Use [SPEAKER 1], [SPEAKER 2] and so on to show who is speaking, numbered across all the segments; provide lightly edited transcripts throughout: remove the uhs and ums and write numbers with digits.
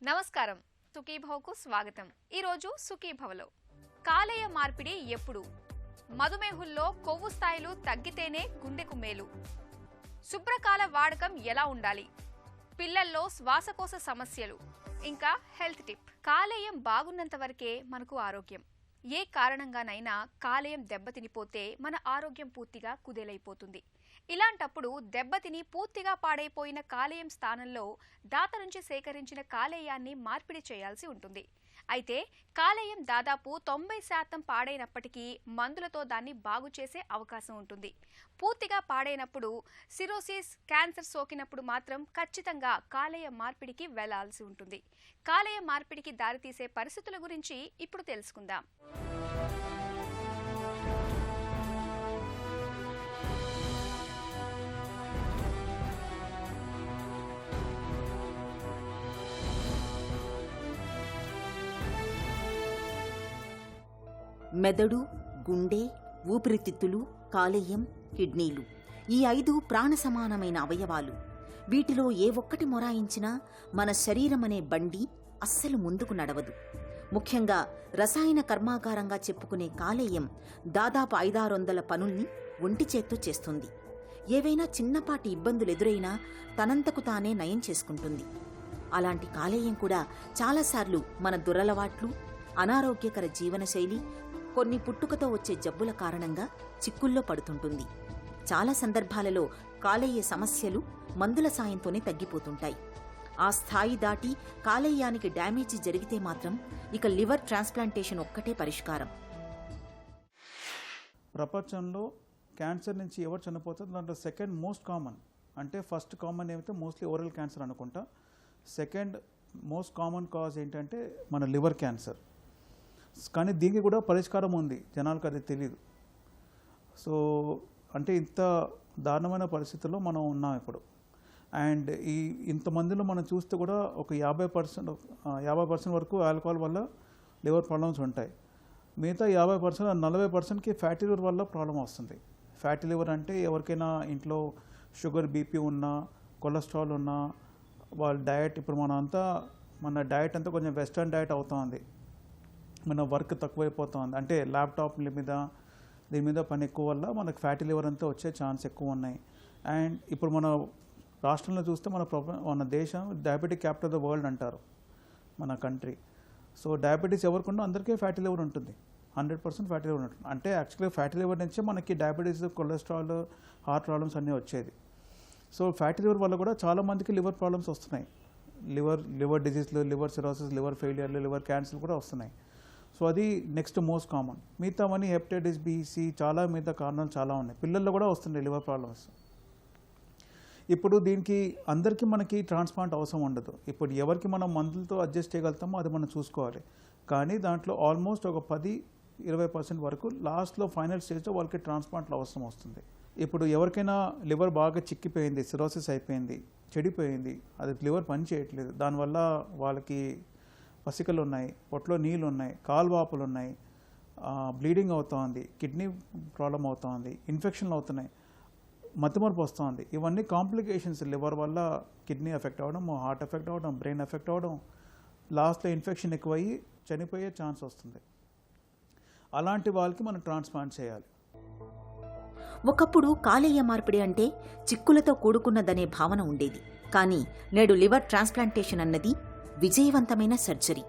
[SPEAKER 1] నమస్కారం, సుఖీభవకు స్వాగతం. ఈరోజు సుఖీభవలో కాలేయ మార్పిడి ఎప్పుడు, మధుమేహుల్లో కొవ్వు స్థాయిలు తగ్గితేనే గుండెకు మేలు, శుభ్రకాల వాడకం ఎలా ఉండాలి, పిల్లల్లో శ్వాసకోశ సమస్యలు, ఇంకా హెల్త్ టిప్. కాలేయం బాగున్నంత వరకే మనకు ఆరోగ్యం. ఏ కారణంగానైనా కాలేయం దెబ్బతినిపోతే మన ఆరోగ్యం పూర్తిగా కుదేలైపోతుంది. ఇలాంటప్పుడు దెబ్బతిని పూర్తిగా పాడైపోయిన కాలేయం స్థానంలో దాత నుంచి సేకరించిన కాలేయాన్ని మార్పిడి చేయాల్సి ఉంటుంది. అయితే కాలేయం దాదాపు 90% పాడైనప్పటికీ మందులతో దాన్ని బాగు చేసే అవకాశం ఉంటుంది. పూర్తిగా పాడైనప్పుడు, సిరోసిస్, క్యాన్సర్ సోకినప్పుడు మాత్రం ఖచ్చితంగా కాలేయ మార్పిడికి వెళ్లాల్సి ఉంటుంది. కాలేయ మార్పిడికి దారితీసే పరిస్థితుల గురించి ఇప్పుడు తెలుసుకుందాం.
[SPEAKER 2] మెదడు, గుండె, ఊపిరితిత్తులు, కాలేయం, కిడ్నీలు ఈ 5 ప్రాణ సమానమైన అవయవాలు. వీటిలో ఏ ఒక్కటి మొరాయించినా మన శరీరమనే బండి అస్సలు ముందుకు నడవదు. ముఖ్యంగా రసాయన కర్మాగారంగా చెప్పుకునే కాలేయం దాదాపు 500-600 పనుల్ని ఒంటి చేత్తో చేస్తుంది. ఏవైనా చిన్నపాటి ఇబ్బందులు ఎదురైనా తనంతకు తానే నయం చేసుకుంటుంది. అలాంటి కాలేయం కూడా చాలాసార్లు మన దురలవాట్లు, అనారోగ్యకర జీవనశైలి, కొన్ని పుట్టుకతో వచ్చే జబ్బుల కారణంగా చిక్కుల్లో పడుతుంటుంది. చాలా సందర్భాలలో కాలేయ సమస్యలు మందుల సాయంతోనే తగ్గిపోతుంటాయి. ఆ స్థాయి దాటి కాలేయానికి డ్యామేజీ జరిగితే మాత్రం ఇక లివర్ ట్రాన్స్ప్లాంటేషన్ ఒక్కటే పరిష్కారం.
[SPEAKER 3] ప్రపంచంలో క్యాన్సర్ నుంచి ఎవరు చనిపోతారు దాంట్లో సెకండ్ మోస్ట్ కామన్, అంటే ఫస్ట్ కామన్ ఏమైతే మోస్ట్లీ ఓరల్ క్యాన్సర్ అనుకుంటా. సెకండ్ మోస్ట్ కామన్ కాజ్ ఏంటంటే మన లివర్ క్యాన్సర్. కానీ దీనికి కూడా పరిష్కారం ఉంది, జనాలకు అది తెలియదు. సో అంటే ఇంత దారుణమైన పరిస్థితుల్లో మనం ఉన్నాం ఇప్పుడు. అండ్ ఇంతమందిలో మనం చూస్తే కూడా ఒక 50% వరకు ఆల్కహాల్ వల్ల లివర్ ప్రాబ్లమ్స్ ఉంటాయి. మిగతా 50%, 40%కి ఫ్యాటీ లివర్ వల్ల ప్రాబ్లం వస్తుంది. ఫ్యాటీ లివర్ అంటే ఎవరికైనా ఇంట్లో షుగర్, బీపీ ఉన్నా, కొలెస్ట్రాల్ ఉన్నా, వాళ్ళ డయట్, ఇప్పుడు మన డయట్ అంతా కొంచెం వెస్టర్న్ డయట్ అవుతుంది. మన వర్క్ తక్కువైపోతుంది, అంటే ల్యాప్టాప్ల మీద దీని మీద పని ఎక్కువ వల్ల మనకు ఫ్యాటీ లివర్ అంతా వచ్చే ఛాన్స్ ఎక్కువ ఉన్నాయి. అండ్ ఇప్పుడు మన రాష్ట్రంలో చూస్తే మన దేశం diabetic capital of the world అంటారు మన కంట్రీ. సో డయాబెటీస్ ఎవరికన్నా అందరికీ ఫ్యాటీ లివర్ ఉంటుంది, 100% ఫ్యాటీ లివర్ ఉంటుంది. అంటే యాక్చువల్గా ఫ్యాటీ లివర్ నుంచే మనకి డయాబెటీస్, కొలెస్ట్రాల్, హార్ట్ ప్రాబ్లమ్స్ అన్నీ వచ్చేది. సో ఫ్యాటీ లివర్ వల్ల కూడా చాలామందికి లివర్ ప్రాబ్లమ్స్ వస్తున్నాయి. లివర్ డిజీజ్లు, లివర్ సిరోసిస్, లివర్ ఫెయిలియర్లు, లివర్ క్యాన్సర్ కూడా వస్తున్నాయి. సో అది నెక్స్ట్ మోస్ట్ కామన్. మిగతావన్నీ హెపటైటిస్ బి, సి, చాలా మిగతా కారణాలు చాలా ఉన్నాయి. పిల్లల్లో కూడా వస్తున్నాయి లివర్ ప్రాబ్లమ్స్. ఇప్పుడు దీనికి అందరికీ మనకి ట్రాన్స్ప్లాంట్ అవసరం ఉండదు. ఇప్పుడు ఎవరికి మనం మందులతో అడ్జస్ట్ చేయగలుగుతామో అది మనం చూసుకోవాలి. కానీ దాంట్లో ఆల్మోస్ట్ ఒక 10-20% వరకు లాస్ట్లో ఫైనల్ స్టేజ్లో వాళ్ళకి ట్రాన్స్ప్లాంట్లో అవసరం వస్తుంది. ఇప్పుడు ఎవరికైనా లివర్ బాగా చిక్కిపోయింది, సిరోసిస్ అయిపోయింది, చెడిపోయింది, అది లివర్ పని చేయట్లేదు, దానివల్ల వాళ్ళకి పసికలు ఉన్నాయి, పొట్లో నీళ్ళు ఉన్నాయి, కాలువాపులు ఉన్నాయి, బ్లీడింగ్ అవుతోంది, కిడ్నీ ప్రాబ్లం అవుతోంది, ఇన్ఫెక్షన్లు అవుతున్నాయి, మతిమరుపు వస్తుంది. ఇవన్నీ కాంప్లికేషన్స్. లివర్ వల్ల కిడ్నీ ఎఫెక్ట్ అవ్వడం, హార్ట్ ఎఫెక్ట్ అవ్వడం, బ్రెయిన్ ఎఫెక్ట్ అవ్వడం, లాస్ట్లో ఇన్ఫెక్షన్ ఎక్కువయ్యి చనిపోయే ఛాన్స్ వస్తుంది. అలాంటి వాళ్ళకి మనం ట్రాన్స్ప్లాంట్ చేయాలి.
[SPEAKER 2] ఒకప్పుడు కాలేయ మార్పిడి అంటే చిక్కులతో కూడుకున్నదనే భావన ఉండేది. కానీ నేడు లివర్ ట్రాన్స్ప్లాంటేషన్ అన్నది విజయవంతమైన సర్జరీ.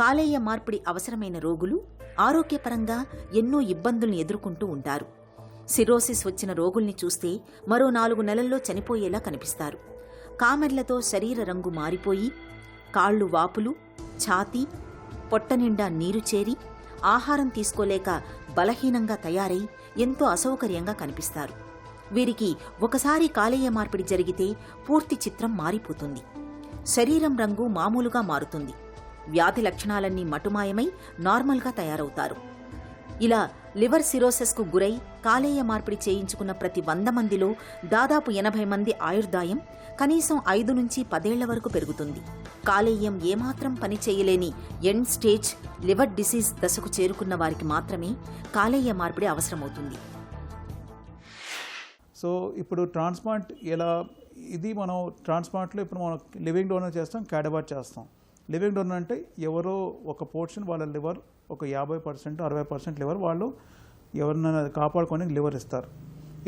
[SPEAKER 2] కాలేయ మార్పిడి అవసరమైన రోగులు ఆరోగ్యపరంగా ఎన్నో ఇబ్బందుల్ని ఎదుర్కొంటూ ఉంటారు. సిరోసిస్ వచ్చిన రోగుల్ని చూస్తే మరో 4 నెలల్లో చనిపోయేలా కనిపిస్తారు. కామెర్లతో శరీర రంగు మారిపోయి, కాళ్ళు వాపులు, ఛాతీ, పొట్టనిండా నీరు చేరి, ఆహారం తీసుకోలేక బలహీనంగా తయారై ఎంతో అసౌకర్యంగా కనిపిస్తారు. వీరికి ఒకసారి కాలేయ మార్పిడి జరిగితే పూర్తి చిత్రం మారిపోతుంది. శరీరం రంగు మామూలుగా మారుతుంది. వ్యాధి లక్షణాలన్నీ మటుమాయమై నార్మల్గా తయారవుతారు. ఇలా లివర్ సిరోసిస్కు గురై కాలేయ మార్పిడి చేయించుకున్న ప్రతి 100 మందిలో దాదాపు 80 మంది ఆయుర్దాయం కనీసం 5 నుంచి 10 ఏళ్ల వరకు పెరుగుతుంది. కాలేయం ఏమాత్రం పని చేయలేని ఎండ్ స్టేజ్ లివర్ డిసీజ్ దశకు చేరుకున్న వారికి మాత్రమే కాలేయ మార్పిడి అవసరమవుతుంది.
[SPEAKER 3] సో ఇప్పుడు ట్రాన్స్ప్లాంట్ ఇది మనం ట్రాన్స్ప్లాంట్లో ఇప్పుడు మనం లివింగ్ డోనర్ చేస్తాం, క్యాడవర్ చేస్తాం. లివింగ్ డోనర్ అంటే ఎవరో ఒక పోర్షన్ వాళ్ళ లివర్ ఒక 50% 60% లివర్ వాళ్ళు ఎవరినైనా కాపాడుకొని లివర్ ఇస్తారు.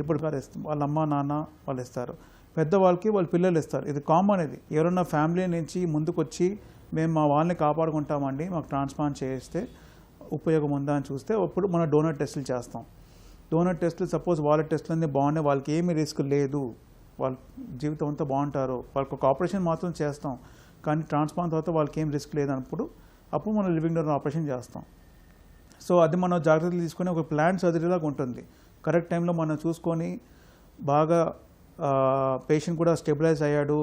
[SPEAKER 3] ఇప్పుడు వాళ్ళ అమ్మ నాన్న వాళ్ళు ఇస్తారు, పెద్దవాళ్ళకి వాళ్ళ పిల్లలు ఇస్తారు. ఇది కామన్. ఇది ఎవరన్నా ఫ్యామిలీ నుంచి ముందుకు వచ్చి మేము మా వాళ్ళని కాపాడుకుంటామండి, మాకు ట్రాన్స్ప్లాంట్ చేస్తే ఉపయోగం ఉందా అని చూస్తే అప్పుడు మనం డోనర్ టెస్టులు చేస్తాం. డోనర్ టెస్టులు సపోజ్ వాళ్ళ టెస్టులు అన్నీ బాగున్నాయి, వాళ్ళకి ఏమీ రిస్క్ లేదు, వాళ్ళ జీవితం అంతా బాగుంటారు, వాళ్ళకి ఒక ఆపరేషన్ మాత్రం చేస్తాం కానీ ట్రాన్స్ప్లాంట్ తర్వాత వాళ్ళకి ఏం రిస్క్ లేదన్నప్పుడు అప్పుడు మనం లివింగ్ డోనర్ ఆపరేషన్ చేస్తాం. సో అది మనం జాగ్రత్తలు తీసుకొని ఒక ప్లాన్ సర్జరీలాగా ఉంటుంది. కరెక్ట్ టైంలో మనం చూసుకొని బాగా పేషెంట్ కూడా స్టెబిలైజ్ అయ్యాడు,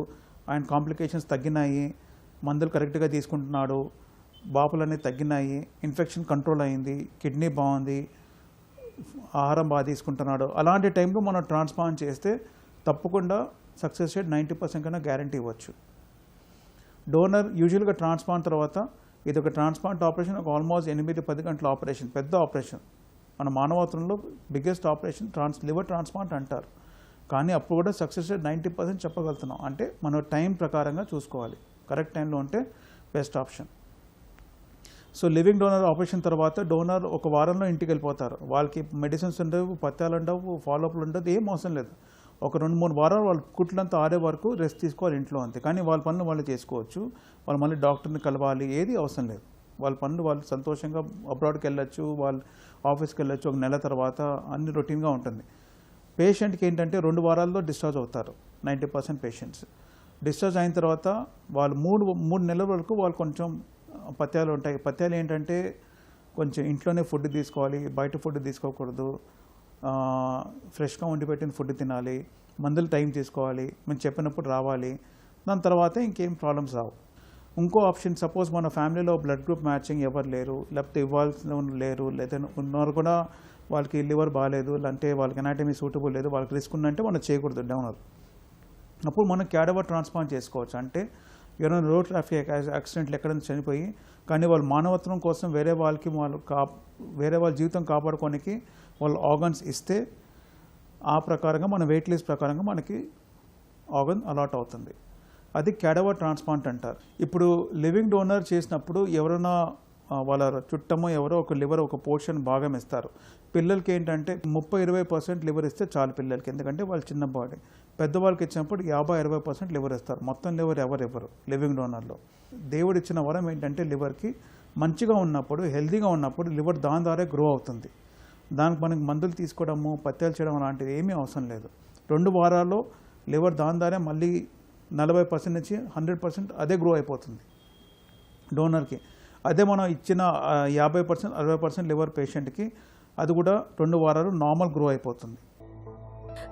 [SPEAKER 3] ఆయన కాంప్లికేషన్స్ తగ్గినాయి, మందులు కరెక్ట్గా తీసుకుంటున్నాడు, బాపులన్నీ తగ్గినాయి, ఇన్ఫెక్షన్ కంట్రోల్ అయింది, కిడ్నీ బాగుంది, ఆహారం బాగా తీసుకుంటున్నాడు, అలాంటి టైంలో మనం ట్రాన్స్ప్లాంట్ చేస్తే తప్పకుండా సక్సెస్ రేట్ 90% కన్నా గ్యారంటీ ఇవ్వచ్చు. డోనర్ యూజువల్గా ట్రాన్స్ప్లాంట్ తర్వాత ఇది ఒక ట్రాన్స్ప్లాంట్ ఆపరేషన్ ఒక ఆల్మోస్ట్ 8-10 గంటల ఆపరేషన్, పెద్ద ఆపరేషన్. మన మానవత్వంలో బిగ్గెస్ట్ ఆపరేషన్ లివర్ ట్రాన్స్ప్లాంట్ అంటారు. కానీ అప్పుడు కూడా సక్సెస్ రేట్ 90% చెప్పగలుగుతున్నాం. అంటే మనం టైం ప్రకారంగా చూసుకోవాలి, కరెక్ట్ టైంలో ఉంటే best option. So living donor operation తర్వాత డోనర్ ఒక వారంలో ఇంటికి వెళ్ళిపోతారు. వాళ్ళకి మెడిసిన్స్ ఉండవు, పత్యాలు ఉండవు, ఫాలోఅప్లు ఉండదు, ఏం అవసరం లేదు. ఒక 2-3 వారాలు వాళ్ళ కుట్లంతా ఆడే వరకు రెస్ట్ తీసుకోవాలి ఇంట్లో అంతే. కానీ వాళ్ళ పనులు వాళ్ళు చేసుకోవచ్చు, వాళ్ళు మళ్ళీ డాక్టర్ని కలవాలి, ఏది అవసరం లేదు. వాళ్ళ పనులు వాళ్ళు సంతోషంగా అబ్రాడ్కి వెళ్ళొచ్చు, వాళ్ళు ఆఫీస్కి వెళ్ళొచ్చు. ఒక నెల తర్వాత అన్ని రొటీన్గా ఉంటుంది. పేషెంట్కి ఏంటంటే 2 వారాల్లో డిశ్చార్జ్ అవుతారు 90% పేషెంట్స్. డిశ్చార్జ్ అయిన తర్వాత వాళ్ళు 3 నెలల వరకు వాళ్ళు కొంచెం పత్యాలు ఉంటాయి. పత్యాలు ఏంటంటే కొంచెం ఇంట్లోనే ఫుడ్ తీసుకోవాలి, బయట ఫుడ్ తీసుకోకూడదు, ఫ్రెష్గా వండి పెట్టిన ఫుడ్ తినాలి, మందులు టైం తీసుకోవాలి, మేము చెప్పినప్పుడు రావాలి. దాని తర్వాత ఇంకేం ప్రాబ్లమ్స్ రావు. ఇంకో ఆప్షన్ సపోజ్ మన ఫ్యామిలీలో బ్లడ్ గ్రూప్ మ్యాచింగ్ ఎవరు లేరు, లేకపోతే ఇవ్వాల్సిన లేరు, లేదా ఉన్నవారు కూడా వాళ్ళకి లివర్ బాగాలేదు, అంటే వాళ్ళకి ఎనాటమీ సూటబుల్ లేదు, వాళ్ళకి రిస్క్ ఉందంటే మనం చేయకూడదు డోనర్. అప్పుడు మనం క్యాడవర్ ట్రాన్స్ప్లాంట్ చేసుకోవచ్చు. అంటే ఎవరైనా రోడ్ ట్రాఫిక్ యాక్సిడెంట్లు ఎక్కడైనా చనిపోయి కానీ వాళ్ళ మానవత్వం కోసం వేరే వాళ్ళ జీవితం కాపాడుకోనికి వాళ్ళ ఆర్గన్స్ ఇస్తే ఆ ప్రకారంగా మన వెయిట్ లిస్ట్ ప్రకారంగా మనకి ఆర్గన్ అలాట్ అవుతుంది. అది క్యాడవర్ ట్రాన్స్ప్లాంట్ అంటారు. ఇప్పుడు లివింగ్ డోనర్ చేసినప్పుడు ఎవరైనా వాళ్ళ చుట్టమో ఎవరో ఒక లివర్ ఒక పోర్షన్ భాగం ఇస్తారు. పిల్లలకి ఏంటంటే 30-20% లివర్ ఇస్తే చాలు పిల్లలకి, ఎందుకంటే వాళ్ళు చిన్న బాడీ. పెద్దవాళ్ళకి ఇచ్చినప్పుడు 50-60% లివర్ ఇస్తారు. మొత్తం లివర్ ఎవరు లివింగ్ డోనర్లో. దేవుడు ఇచ్చిన వరం ఏంటంటే లివర్కి మంచిగా ఉన్నప్పుడు, హెల్తీగా ఉన్నప్పుడు లివర్ దాని ద్వారా గ్రో అవుతుంది. దానికి మనకి మందులు తీసుకోవడము, పత్యాలు చేయడం అలాంటివి ఏమీ అవసరం లేదు. 2 వారాల్లో లివర్ దాని ద్వారా మళ్ళీ 40% నుంచి 100% అదే గ్రో అయిపోతుంది డోనర్కి. అదే మనం ఇచ్చిన 50%-60% లివర్ పేషెంట్కి అది కూడా 2 వారాలు నార్మల్ గ్రో అయిపోతుంది.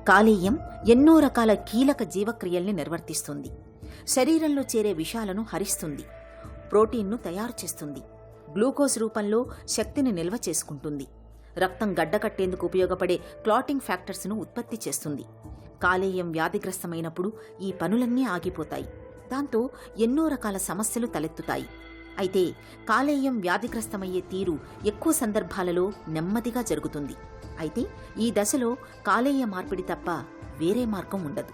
[SPEAKER 2] కాలేయం ఎన్నో రకాల కీలక జీవక్రియల్ని నిర్వర్తిస్తుంది. శరీరంలో చేరే విషాలను హరిస్తుంది, ప్రోటీన్ను తయారు చేస్తుంది, గ్లూకోజ్ రూపంలో శక్తిని నిల్వ చేసుకుంటుంది, రక్తం గడ్డకట్టేందుకు ఉపయోగపడే క్లాటింగ్ ఫ్యాక్టర్స్ను ఉత్పత్తి చేస్తుంది. కాలేయం వ్యాధిగ్రస్తమైనప్పుడు ఈ పనులన్నీ ఆగిపోతాయి. దాంతో ఎన్నో రకాల సమస్యలు తలెత్తుతాయి. అయితే కాలేయం వ్యాధిగ్రస్తమయ్యే తీరు ఎక్కువ సందర్భాలలో నెమ్మదిగా జరుగుతుంది. అయితే ఈ దశలో కాలేయ మార్పిడి తప్ప వేరే మార్గం ఉండదు.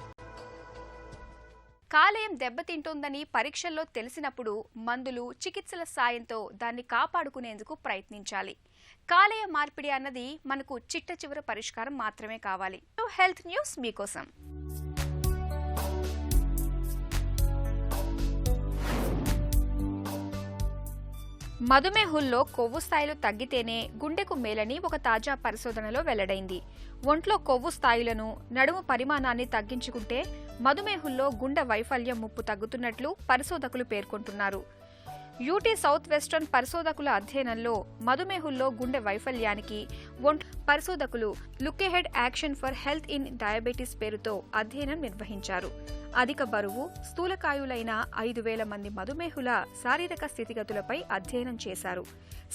[SPEAKER 1] కాలేయం దెబ్బతింటోందని పరీక్షల్లో తెలిసినప్పుడు మందులు, చికిత్సల సాయంతో దాన్ని కాపాడుకునేందుకు ప్రయత్నించాలి. కాలేయ మార్పిడి అన్నది మనకు చిట్ట చివరి పరిష్కారం మాత్రమే కావాలి. హెల్త్ న్యూస్ మీకోసం. మధుమేహుల్లో కొవ్వు స్థాయిలు తగ్గితేనే గుండెకు మేలని ఒక తాజా పరిశోధనలో వెల్లడైంది. ఒంట్లో కొవ్వు స్థాయిలను, నడుము పరిమాణాన్ని తగ్గించుకుంటే మధుమేహుల్లో గుండె వైఫల్యం ముప్పు తగ్గుతున్నట్లు పరిశోధకులు పేర్కొంటున్నారు. యూటీ సౌత్ వెస్టర్న్ పరిశోధకుల అధ్యయనంలో మధుమేహుల్లో గుండె వైఫల్యానికి పరిశోధకులు look ahead action for health in diabetes పేరుతో అధ్యయనం నిర్వహించారు. అధిక బరువు, స్థూలకాయులైన 5,000 మంది మధుమేహుల శారీరక స్థితిగతులపై అధ్యయనం చేశారు.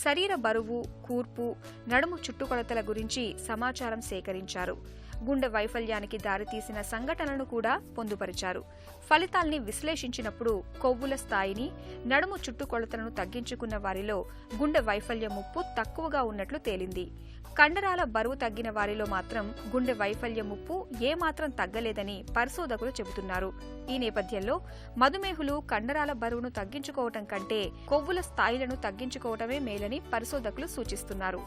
[SPEAKER 1] శరీర బరువు, కూర్పు, నడుము చుట్టుకొలతల గురించి సమాచారం సేకరించారు. గుండె వైఫల్యానికి దారితీసిన సంఘటనలను కూడా పొందుపరిచారు. ఫలితాల్ని విశ్లేషించినప్పుడు కొవ్వుల స్థాయిని, నడుము చుట్టుకొలతలను తగ్గించుకున్న వారిలో గుండె వైఫల్య ముప్పు తక్కువగా ఉన్నట్లు తేలింది. కండరాల బరువు తగ్గిన వారిలో మాత్రం గుండె వైఫల్య ముప్పు ఏమాత్రం తగ్గలేదని పరిశోధకులు చెబుతున్నారు. ఈ నేపథ్యంలో మధుమేహులు కండరాల బరువును తగ్గించుకోవటం కంటే కొవ్వుల స్థాయిలను తగ్గించుకోవటమే మేలని పరిశోధకులు సూచిస్తున్నారు.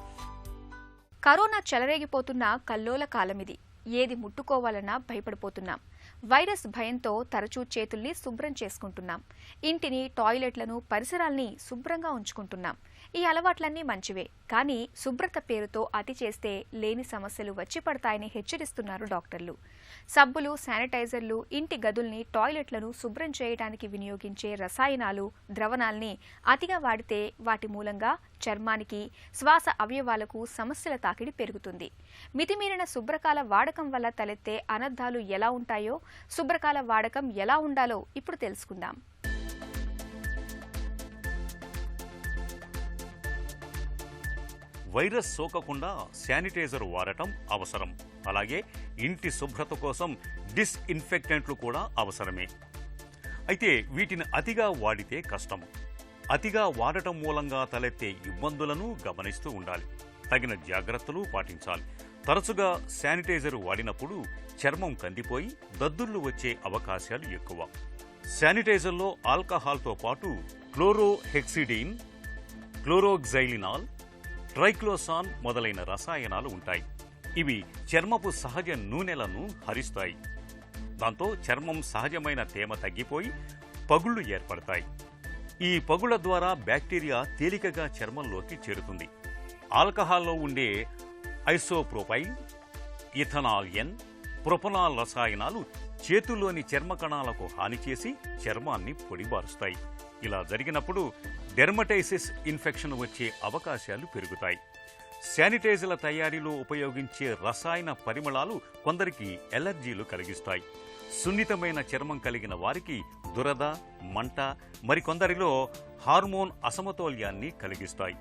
[SPEAKER 1] కరోనా చెలరేగిపోతున్న కల్లోల కాలమిది. ఏది ముట్టుకోవాలన్నా భయపడిపోతున్నాం. వైరస్ భయంతో తరచూ చేతుల్ని శుభ్రం చేసుకుంటున్నాం. ఇంటిని, టాయిలెట్లను, పరిసరాల్ని శుభ్రంగా ఉంచుకుంటున్నాం. ఈ అలవాట్లన్నీ మంచివే, కానీ శుభ్రత పేరుతో అతి చేస్తే లేని సమస్యలు వచ్చి పడతాయని హెచ్చరిస్తున్నారు డాక్టర్లు. సబ్బులు, శానిటైజర్లు, ఇంటి గదుల్ని, టాయిలెట్లను శుభ్రం చేయడానికి వినియోగించే రసాయనాలు, ద్రవణాల్ని అతిగా వాడితే వాటి మూలంగా చర్మానికి, శ్వాస అవయవాలకు సమస్యల తాకిడి పెరుగుతుంది. మితిమీరిన శుభ్రకాల వాడకం వల్ల తలెత్తే అనర్థాలు ఎలా ఉంటాయో, శుభ్రకాల వాడకం ఎలా ఉండాలో ఇప్పుడు తెలుసుకుందాం.
[SPEAKER 4] వైరస్ సోకకుండా శానిటైజర్ వాడటం అవసరం. అలాగే ఇంటి శుభ్రత కోసం డిస్ఇన్ఫెక్టెంట్లు కూడా అవసరమే. అయితే వీటిని అతిగా వాడితే కష్టం. అతిగా వాడటం మూలంగా తలెత్తే ఇబ్బందులను గమనిస్తూ ఉండాలి. తగిన జాగ్రత్తలు పాటించాలి. తరచుగా శానిటైజర్ వాడినప్పుడు చర్మం కందిపోయి దద్దుర్లు వచ్చే అవకాశాలు ఎక్కువ. శానిటైజర్లో ఆల్కహాల్తో పాటు క్లోరోహెక్సిడిన్, క్లోరోక్సైలినాల్, ట్రైక్లోసాన్ మొదలైన రసాయనాలు ఉంటాయి. ఇవి చర్మపు సహజ నూనెలను హరిస్తాయి. దాంతో చర్మం సహజమైన తేమ తగ్గిపోయి పగుళ్లు ఏర్పడతాయి. ఈ పగుళ్ల ద్వారా బ్యాక్టీరియా తేలికగా చర్మంలోకి చేరుతుంది. ఆల్కహాల్లో ఉండే ఐసోప్రోపైల్, ఇథనాల్-ఎన్, ప్రొపనాల్ రసాయనాలు చేతుల్లోని చర్మ కణాలకు హాని చేసి చర్మాన్ని పొడిబారుస్తాయి. ఇలా జరిగినప్పుడు డెర్మటైసిస్ ఇన్ఫెక్షన్ వచ్చే అవకాశాలు పెరుగుతాయి. శానిటైజర్ల తయారీలో ఉపయోగించే రసాయన పరిమళాలు కొందరికి ఎలర్జీలు కలిగిస్తాయి. సున్నితమైన చర్మం కలిగిన వారికి దురద, మంట, మరికొందరిలో హార్మోన్ అసమతౌల్యాన్ని కలిగిస్తాయి.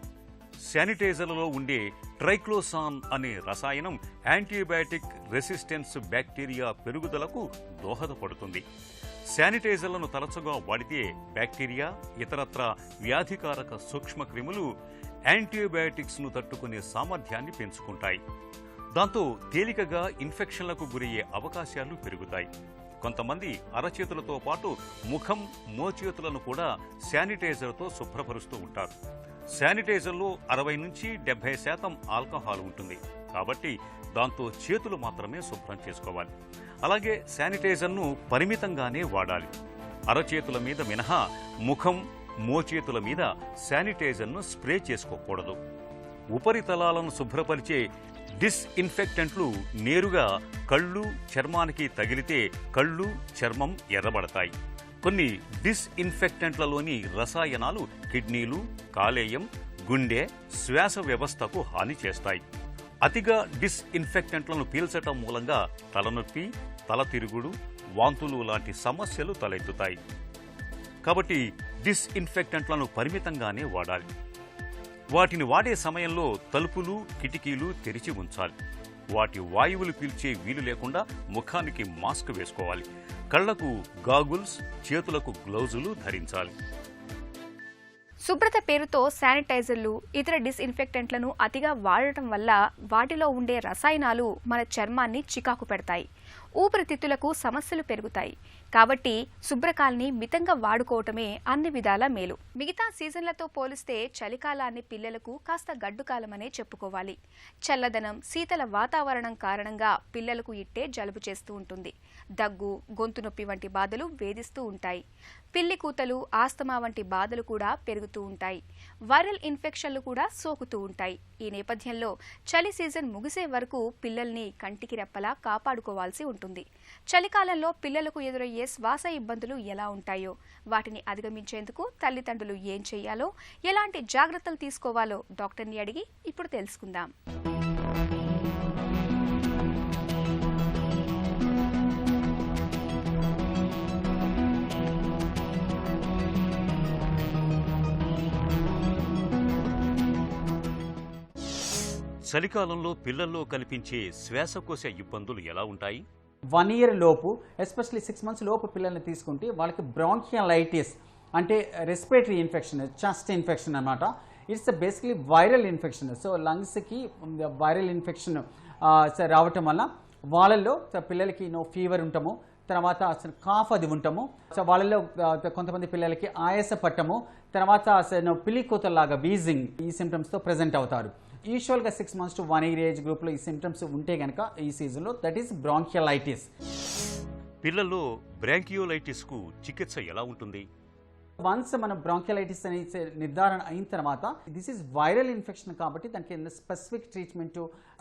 [SPEAKER 4] శానిటైజర్లలో ఉండే ట్రైక్లోసాన్ అనే రసాయనం యాంటీబయాటిక్ రెసిస్టెన్స్ బ్యాక్టీరియా పెరుగుదలకు దోహదపడుతుంది. శానిటైజర్లను తరచుగా వాడితే బ్యాక్టీరియా, ఇతరత్ర వ్యాధికారక సూక్ష్మక్రిములు యాంటీబయాటిక్స్ను తట్టుకునే సామర్థ్యాన్ని పెంచుకుంటాయి. దాంతో తేలికగా ఇన్ఫెక్షన్లకు గురయ్యే అవకాశాలు పెరుగుతాయి. కొంతమంది అరచేతులతో పాటు ముఖం, మోచేతులను కూడా శానిటైజర్తో శుభ్రపరుస్తూ ఉంటారు. శానిటైజర్లో 60-70% ఆల్కహాల్ ఉంటుంది. కాబట్టి దాంతో చేతులు మాత్రమే శుభ్రం చేసుకోవాలి. అలాగే శానిటైజర్ను పరిమితంగానే వాడాలి. అరచేతుల మీద మినహా ముఖం, మోచేతుల మీద శానిటైజర్ను స్ప్రే చేసుకోకూడదు. ఉపరితలాలను శుభ్రపరిచే డిస్ఇన్ఫెక్టెంట్లు నేరుగా కళ్ళు, చర్మానికి తగిలితే కళ్ళు, చర్మం ఎర్రబడతాయి. కొన్ని డిస్ఇన్ఫెక్టెంట్లలోని రసాయనాలు కిడ్నీలు, కాలేయం, గుండె, శ్వాస వ్యవస్థకు హాని చేస్తాయి. అతిగా డిస్ఇన్ఫెక్టెంట్లను పీల్చటం మూలంగా తలనొప్పి, తల తిరుగుడు, వాంతులు లాంటి సమస్యలు తలెత్తుతాయి. కాబట్టి డిస్ఇన్ఫెక్టెంట్లను పరిమితంగానే వాడాలి. వాటిని వాడే సమయంలో తలుపులు, కిటికీలు తెరిచి ఉంచాలి. వాటి వాయువులు పీల్చే వీలు లేకుండా ముఖానికి మాస్క్ వేసుకోవాలి. కళ్లకు గాగుల్స్, చేతులకు గ్లౌజులు ధరించాలి.
[SPEAKER 1] శుభ్రత పేరుతో శానిటైజర్లు, ఇతర డిస్ఇన్ఫెక్టెంట్లను అతిగా వాడటం వల్ల వాటిలో ఉండే రసాయనాలు మన చర్మాన్ని చికాకు పెడతాయి. ఊపిరితిత్తులకు సమస్యలు పెరుగుతాయి. కాబట్టి శుభ్రకాల్ని మితంగా వాడుకోవటమే అన్ని విధాలా మేలు. మిగతా సీజన్లతో పోలిస్తే చలికాలాన్ని పిల్లలకు కాస్త గడ్డుకాలమనే చెప్పుకోవాలి. చల్లదనం, శీతల వాతావరణం కారణంగా పిల్లలకు ఇట్టే జలుబు చేస్తూ ఉంటుంది. దగ్గు, గొంతు నొప్పి వంటి బాధలు వేధిస్తూ ఉంటాయి. పిల్లి కూతలు, ఆస్తమా వంటి బాధలు కూడా పెరుగుతూ ఉంటాయి. వైరల్ ఇన్ఫెక్షన్లు కూడా సోకుతూ ఉంటాయి. ఈ నేపథ్యంలో చలి సీజన్ ముగిసే వరకు పిల్లల్ని కంటికి రెప్పలా కాపాడుకోవాల్సి ఉంటుంది. చలికాలంలో పిల్లలకు ఎదురయ్యే శ్వాస ఇబ్బందులు ఎలా ఉంటాయో, వాటిని అధిగమించేందుకు తల్లిదండ్రులు ఏం చేయాలో, ఎలాంటి జాగ్రత్తలు తీసుకోవాలో డాక్టర్ని అడిగి ఇప్పుడు తెలుసుకుందాం.
[SPEAKER 4] చలికాలంలో పిల్లల్లో కనిపించే శ్వాసకోశ ఇబ్బందులు ఎలా ఉంటాయి?
[SPEAKER 5] 1 year లోపు, ఎస్పెషల్లీ 6 months లోపు పిల్లల్ని తీసుకుంటే వాళ్ళకి బ్రాంకియలైటిస్ అంటే రెస్పిరేటరీ ఇన్ఫెక్షన్, చెస్ట్ ఇన్ఫెక్షన్ అన్నమాట. It's basically viral infection. So లంగ్స్కి వైరల్ ఇన్ఫెక్షన్ రావటం వల్ల వాళ్ళల్లో పిల్లలకి ఫీవర్ ఉంటాము, తర్వాత అసలు కాఫ్ అది ఉంటాము. సో వాళ్ళలో కొంతమంది పిల్లలకి ఆయాస పట్టము, తర్వాత అసలు పిల్లి కూతల్లాగా వీజింగ్ ఈ సిమ్టమ్స్తో ప్రజెంట్ అవుతారు. యూజువల్గా 6 months to 1 year ఏజ్ గ్రూప్లో ఈ సిమ్టమ్స్ ఉంటే కనుక ఈ సీజన్లో దట్ ఈస్ బ్రాంకియలైటిస్.
[SPEAKER 4] పిల్లల్లో బ్రాంకియోలైటిస్కు చికిత్స ఎలా ఉంటుంది?
[SPEAKER 5] వన్స్ మనం బ్రాంకియలైటిస్ అనే నిర్ధారణ అయిన తర్వాత దిస్ ఈజ్ వైరల్ ఇన్ఫెక్షన్ కాబట్టి దానికి స్పెసిఫిక్ ట్రీట్మెంట్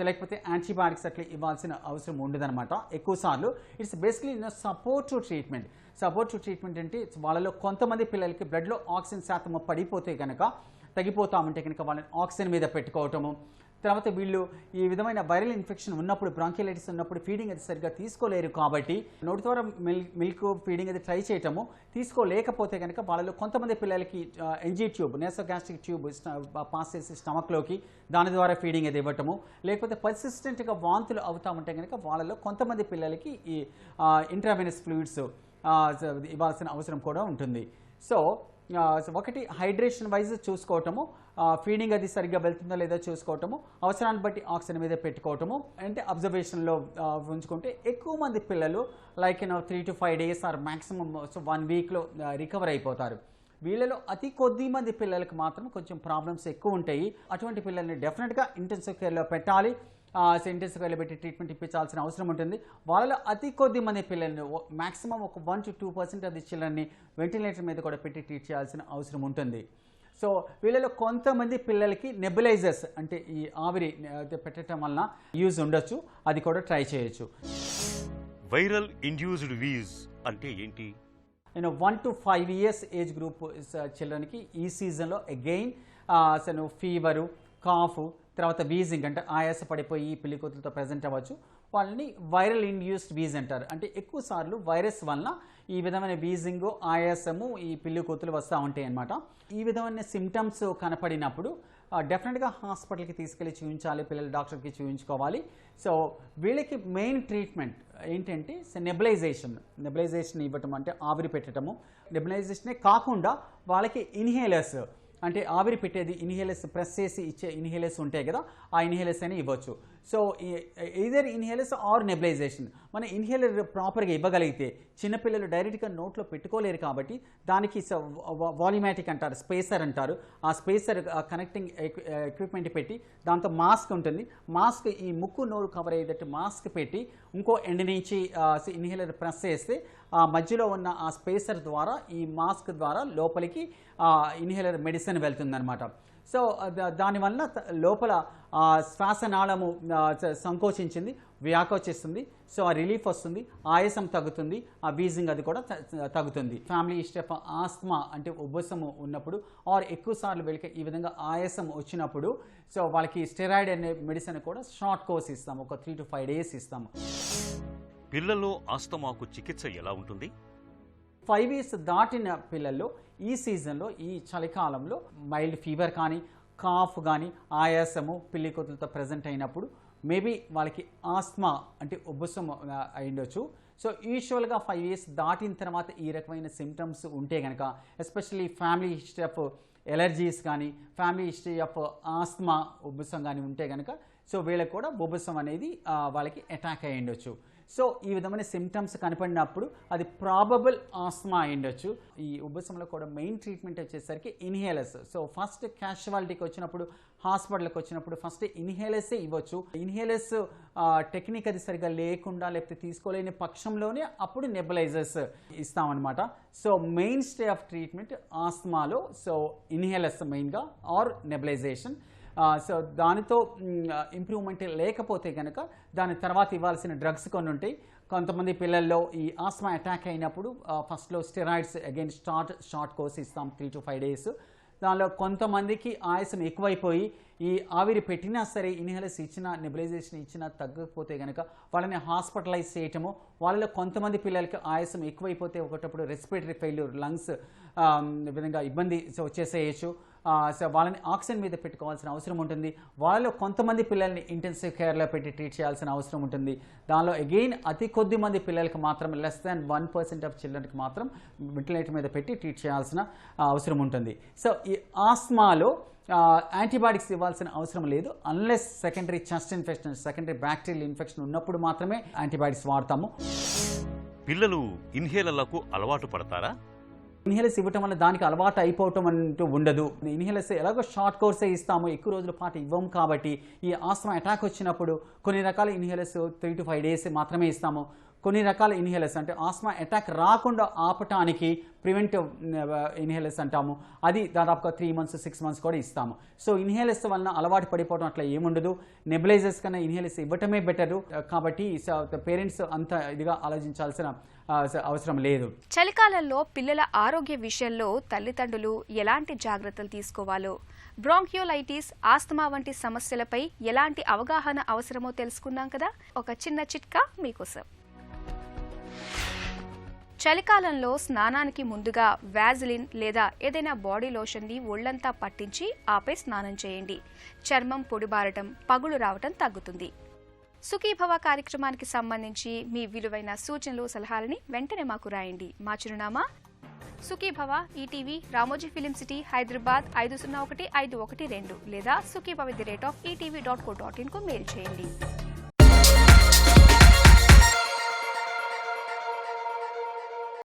[SPEAKER 5] లేకపోతే యాంటీబయాటిక్స్ అట్లా ఇవ్వాల్సిన అవసరం ఉండదన్నమాట. ఎక్కువ సార్లు it's basically supportive treatment. Supportive treatment అంటే వాళ్ళలో కొంతమంది పిల్లలకి బ్లడ్లో ఆక్సిజన్ శాతం పడిపోతే కనుక, తగ్గిపోతామంటే కనుక వాళ్ళని ఆక్సిజన్ మీద పెట్టుకోవటము. తర్వాత వీళ్ళు ఈ విధమైన వైరల్ ఇన్ఫెక్షన్ ఉన్నప్పుడు, బ్రాంకియలైటిస్ ఉన్నప్పుడు ఫీడింగ్ అది సరిగ్గా తీసుకోలేరు కాబట్టి నోటి ద్వారా మిల్క్ ఫీడింగ్ అది ట్రై చేయటము. తీసుకోలేకపోతే కనుక వాళ్ళలో కొంతమంది పిల్లలకి ఎన్జీ ట్యూబ్, నేసోగాస్ట్రిక్ ట్యూబ్ పాస్ చేసి స్టమక్లోకి దాని ద్వారా ఫీడింగ్ అది ఇవ్వటము. లేకపోతే పర్సిస్టెంట్గా వాంతులు అవుతా ఉంటే కనుక వాళ్ళలో కొంతమంది పిల్లలకి ఈ ఇంట్రావెనస్ ఫ్లూయిడ్స్ ఇవ్వాల్సిన అవసరం కూడా ఉంటుంది. సో ఒకటి హైడ్రేషన్ వైజ్ చూసుకోవటము, ఫీడింగ్ అది సరిగ్గా వెళ్తుందో లేదో చూసుకోవటము, అవసరాన్ని బట్టి ఆక్సిజన్ మీద పెట్టుకోవటము, అంటే అబ్జర్వేషన్లో ఉంచుకుంటే ఎక్కువ మంది పిల్లలు like 3 to 5 days or maximum 1 weekలో రికవర్ అయిపోతారు. వీళ్ళలో అతి కొద్ది మంది పిల్లలకు మాత్రం కొంచెం ప్రాబ్లమ్స్ ఎక్కువ ఉంటాయి. అటువంటి పిల్లల్ని డెఫినెట్గా ఇంటెన్సివ్ కేర్లో పెట్టాలి. ఇంటెన్సివ్ కేర్లో పెట్టి ట్రీట్మెంట్ ఇప్పించాల్సిన అవసరం ఉంటుంది. వాళ్ళలో అతి కొద్ది మంది పిల్లల్ని మ్యాక్సిమం ఒక 1 to 2% ఆఫ్ ది చిల్డ్రన్ని వెంటిలేటర్ మీద కూడా పెట్టి ట్రీట్ చేయాల్సిన అవసరం ఉంటుంది. సో వీళ్ళలో కొంతమంది పిల్లలకి నెబులైజర్స్ అంటే ఈ ఆవిరి పెట్టడం వలన యూజ్ ఉండొచ్చు, అది కూడా ట్రై చేయొచ్చు.
[SPEAKER 4] వైరల్ ఇండ్యూస్డ్ వీజ్ అంటే ఏంటి?
[SPEAKER 5] 1 to 5 years ఏజ్ గ్రూప్ చిల్డ్రన్కి ఈ సీజన్లో అగైన్ అసలు ఫీవరు, కాఫ్, తర్వాత వీజింగ్ అంటే ఆయాస పడిపోయి పిల్లికూతులతో ప్రజెంట్ అవ్వచ్చు. వాళ్ళని వైరల్ ఇండ్యూస్డ్ వీజ్ అంటారు. అంటే ఎక్కువ సార్లు వైరస్ వలన ఈ విధమైన వీజింగ్, ఆయాసము, ఈ పిల్లికూతులు వస్తూ ఉంటాయి అన్నమాట. ఈ విధమైన సిమ్టమ్స్ కనపడినప్పుడు డెఫినెట్గా హాస్పిటల్కి తీసుకెళ్ళి చూపించాలి, పిల్లల డాక్టర్కి చూపించుకోవాలి. సో వీళ్ళకి మెయిన్ ట్రీట్మెంట్ ఏంటంటే నెబులైజేషన్ ఇవ్వటం, అంటే ఆవిరి పెట్టడము. నెబులైజేషనే కాకుండా వాళ్ళకి ఇన్హేలర్స్ అంటే ఆవిరి పెట్టేది ఇన్హేలర్స్ ప్రెస్ చేసి ఇచ్చే ఇన్హేలర్స్ ఉంటాయి కదా, ఆ ఇన్హేలర్స్ అని ఇవ్వచ్చు. So either inhalers or nebulization. మన ఇన్హేలర్ ప్రాపర్గా ఇవ్వగలిగితే చిన్నపిల్లలు డైరెక్ట్గా నోట్లో పెట్టుకోలేరు కాబట్టి దానికి వాల్యూమాటిక్ అంటారు, స్పేసర్ అంటారు. ఆ స్పేసర్ కనెక్టింగ్ ఎక్విప్మెంట్ పెట్టి దాంతో మాస్క్ ఉంటుంది. మాస్క్ ఈ ముక్కు నోరు కవర్ అయ్యేటట్టు మాస్క్ పెట్టి ఇంకో ఎండ్ నుంచి ఇన్హేలర్ ప్రెస్ చేస్తే ఆ మధ్యలో ఉన్న ఆ స్పేసర్ ద్వారా ఈ మాస్క్ ద్వారా లోపలికి ఇన్హేలర్ మెడిసిన్ వెళ్తుందన్నమాట. సో దానివల్ల లోపల శ్వాసనాళము సంకోచించింది, వ్యాకోచిస్తుంది. సో ఆ రిలీఫ్ వస్తుంది, ఆయాసం తగ్గుతుంది, ఆ వీజింగ్ అది కూడా తగ్గుతుంది. ఫ్యామిలీ హిస్టరీ ఆఫ్ ఆస్మా అంటే ఉబ్బసము ఉన్నప్పుడు ఆర్ ఎక్కువ సార్లు వీళ్ళకి ఈ విధంగా ఆయాసం వచ్చినప్పుడు సో వాళ్ళకి స్టెరాయిడ్ అనే మెడిసిన్ కూడా షార్ట్ కోర్స్ ఇస్తాము, ఒక 3 to 5 days ఇస్తాము.
[SPEAKER 4] పిల్లల్లో ఆస్తమాకు చికిత్స ఎలా ఉంటుంది?
[SPEAKER 5] 5 years దాటిన పిల్లల్లో ఈ సీజన్లో, ఈ చలికాలంలో మైల్డ్ ఫీవర్ కానీ, కాఫ్ కానీ, ఆయాసము, పిల్లికూతులతో ప్రజెంట్ అయినప్పుడు మేబీ వాళ్ళకి ఆస్మా అంటే ఉబ్బసం అయ్యుండొచ్చు. సో యూజువల్గా 5 years దాటిన తర్వాత ఈ రకమైన సిమ్టమ్స్ ఉంటే కనుక, especially family history of allergies కానీ, ఫ్యామిలీ హిస్టరీ ఆఫ్ ఆస్మా, ఉబ్బసం కానీ ఉంటే కనుక సో వీళ్ళకి కూడా ఉబ్బసం అనేది వాళ్ళకి అటాక్ అయ్యి ఉండొచ్చు. సో ఈ విధమైన సిమ్టమ్స్ కనపడినప్పుడు అది ప్రాబబుల్ ఆస్మా అయ్యుండొచ్చు. ఈ ఉబ్బసంలో కూడా మెయిన్ ట్రీట్మెంట్ వచ్చేసరికి ఇన్హేలర్స్. సో ఫస్ట్ క్యాషువాలిటీకి వచ్చినప్పుడు, హాస్పిటల్కి వచ్చినప్పుడు ఫస్ట్ ఇన్హేలర్సే ఇవ్వచ్చు. ఇన్హేలర్స్ టెక్నిక్ అది సరిగ్గా లేకుండా లేకపోతే తీసుకోలేని పక్షంలోనే అప్పుడు నెబులైజర్స్ ఇస్తామన్నమాట. So main stay of treatment ఆస్మాలో సో ఇన్హేలర్స్ మెయిన్గా ఆర్ నెబులైజేషన్. సో దానితో ఇంప్రూవ్మెంట్ లేకపోతే కనుక దాని తర్వాత ఇవ్వాల్సిన డ్రగ్స్ కొన్ని ఉంటాయి. కొంతమంది పిల్లల్లో ఈ ఆస్మా అటాక్ అయినప్పుడు ఫస్ట్లో స్టెరాయిడ్స్ అగైన్ షార్ట్ కోర్స్ ఇస్తాం 3 to 5 days. దానిలో కొంతమందికి ఆయాసం ఎక్కువైపోయి ఈ ఆవిరి పెట్టినా సరే ఇన్హేలర్స్ ఇచ్చినా, నెబులైజేషన్ ఇచ్చినా తగ్గకపోతే కనుక వాళ్ళని హాస్పిటలైజ్ చేయటము. వాళ్ళలో కొంతమంది పిల్లలకి ఆయాసం ఎక్కువైపోతే ఒకటప్పుడు రెస్పిరేటరీ ఫెయిల్యూర్, లంగ్స్ విధంగా ఇబ్బంది వచ్చేసేయచ్చు. సో వాళ్ళని ఆక్సిజన్ మీద పెట్టుకోవాల్సిన అవసరం ఉంటుంది. వాళ్ళలో కొంతమంది పిల్లల్ని ఇంటెన్సివ్ కేర్లో పెట్టి ట్రీట్ చేయాల్సిన అవసరం ఉంటుంది. దానిలో అగైన్ అతి కొద్ది మంది పిల్లలకి మాత్రం లెస్ దాన్ 1% ఆఫ్ చిల్డ్రన్కి మాత్రం వెంటిలేటర్ మీద పెట్టి ట్రీట్ చేయాల్సిన అవసరం ఉంటుంది. సో ఈ ఆస్మాలో యాంటీబయాటిక్స్ ఇవ్వాల్సిన అవసరం లేదు. Unless secondary chest infection, secondary bacterial infection ఉన్నప్పుడు మాత్రమే యాంటీబయాటిక్స్ వాడతాము.
[SPEAKER 4] పిల్లలు ఇన్హేలర్లకు అలవాటు పడతారా?
[SPEAKER 5] ఇన్హేలర్స్ ఇవ్వటం వల్ల దానికి అలవాటు అయిపోవటం అంటూ ఉండదు. ఇన్హేలర్స్ ఎలాగో షార్ట్ కోర్సే ఇస్తాము, ఎక్కువ రోజుల పాటు ఇవ్వం. కాబట్టి ఈ ఆస్మా అటాక్ వచ్చినప్పుడు కొన్ని రకాల ఇన్హేలర్స్ 3 to 5 days మాత్రమే ఇస్తాము. కొన్ని రకాల ఇన్హేలర్స్ అంటే ఆస్మా అటాక్ రాకుండా ఆపటానికి ప్రివెంటివ్ ఇన్హేలర్స్ అంటాము, అది దాదాపుగా 3 months 6 months కూడా ఇస్తాము. సో ఇన్హేలర్స్ వలన అలవాటు పడిపోవడం అట్లా ఏముండదు. నెబులైజర్స్ కన్నా ఇన్హేలర్స్ ఇవ్వటమే బెటరు. కాబట్టి పేరెంట్స్ అంత ఇదిగా ఆలోచించాల్సిన అవసరం లేదు.
[SPEAKER 1] చలికాలంలో పిల్లల ఆరోగ్య విషయంలో తల్లిదండ్రులు ఎలాంటి జాగ్రత్తలు తీసుకోవాలో, బ్రాంకియోలైటిస్, ఆస్తమా వంటి సమస్యలపై ఎలాంటి అవగాహన అవసరమో తెలుసుకున్నాం కదా. ఒక చిన్న చిట్కా మీకోసం. చలికాలంలో స్నానానికి ముందుగా వ్యాజిలిన్ లేదా ఏదైనా బాడీ లోషన్ని ఒళ్లంతా పట్టించి ఆపై స్నానం చేయండి. చర్మం పొడిబారటం, పగులు రావటం తగ్గుతుంది. సుఖీభవ కార్యక్రమానికి సంబంధించి మీ విలువైన సూచనలు, సలహాలని వెంటనే మాకు రాయండి. మా చిరునామా Sukhibhava, ETV, Ramoji film city, Hyderabad 501512 లేదా sukhibhava@etv.co.in కు మెయిల్ చేయండి.